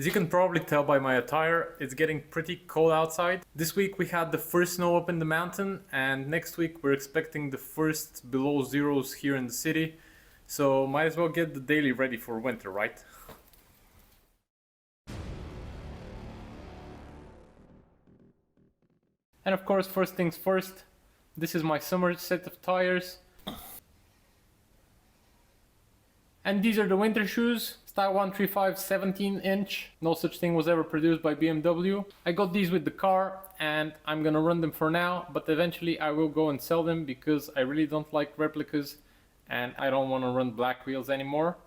As you can probably tell by my attire, it's getting pretty cold outside. This week we had the first snow up in the mountain, and next week we're expecting the first below zeros here in the city. So might as well get the daily ready for winter, right? And of course, first things first, this is my summer set of tires. And these are the winter shoes, Style 135 17-inch. No such thing was ever produced by BMW. I got these with the car and I'm gonna run them for now, but eventually I will go and sell them because I really don't like replicas and I don't want to run black wheels anymore.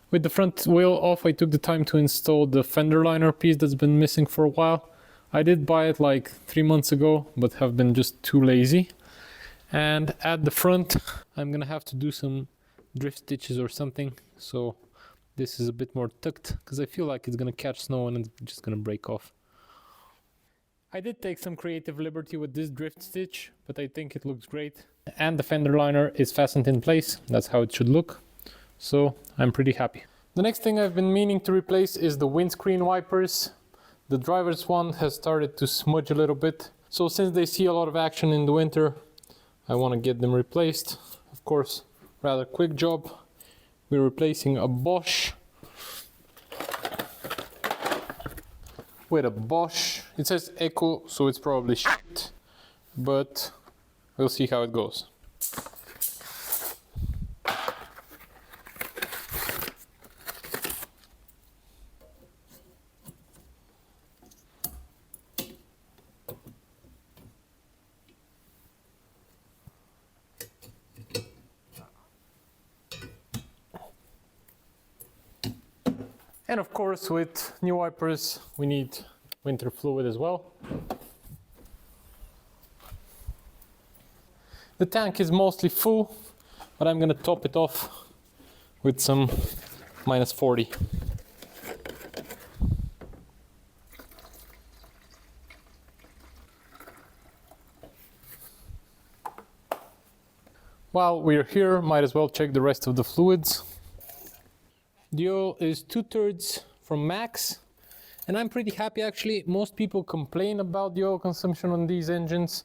With the front wheel off, I took the time to install the fender liner piece that's been missing for a while. I did buy it like 3 months ago, but have been just too lazy. And at the front, I'm gonna have to do some drift stitches or something, so this is a bit more tucked because I feel like it's gonna catch snow and it's just gonna break off. I did take some creative liberty with this drift stitch, but I think it looks great. And the fender liner is fastened in place. That's how it should look, so I'm pretty happy. The next thing I've been meaning to replace is the windscreen wipers. The driver's one has started to smudge a little bit, so since they see a lot of action in the winter, I want to get them replaced. Of course, rather quick job. We're replacing a Bosch with a Bosch. It says Echo, so it's probably shit, but we'll see how it goes. And of course, with new wipers, we need winter fluid as well. The tank is mostly full, but I'm gonna top it off with some -40. While we're here, might as well check the rest of the fluids. The oil is 2/3 from max, and I'm pretty happy actually. Most people complain about the oil consumption on these engines.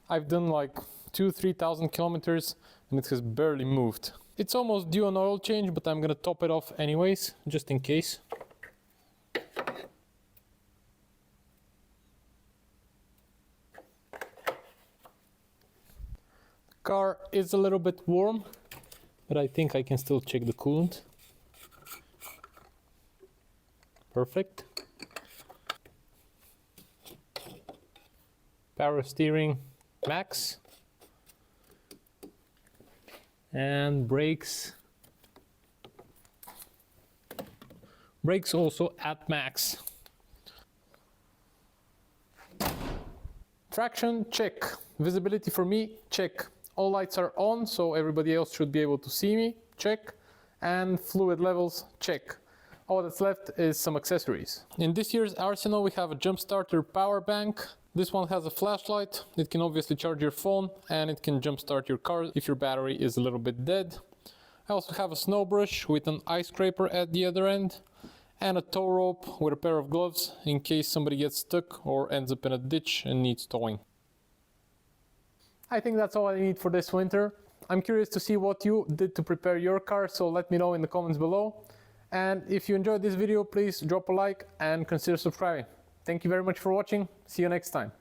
I've done like 2,000-3,000 kilometers and it has barely moved. It's almost due an oil change, but I'm gonna top it off anyways, just in case. The car is a little bit warm, but I think I can still check the coolant. Perfect. Power steering max. And brakes. Brakes also at max. Traction, check. Visibility for me, check. All lights are on, so everybody else should be able to see me, check. And fluid levels, check. All that's left is some accessories. In this year's arsenal, we have a jump starter power bank. This one has a flashlight. It can obviously charge your phone and it can jump start your car if your battery is a little bit dead. I also have a snow brush with an ice scraper at the other end and a tow rope with a pair of gloves in case somebody gets stuck or ends up in a ditch and needs towing. I think that's all I need for this winter. I'm curious to see what you did to prepare your car, so let me know in the comments below. And if you enjoyed this video, please drop a like and consider subscribing. Thank you very much for watching. See you next time.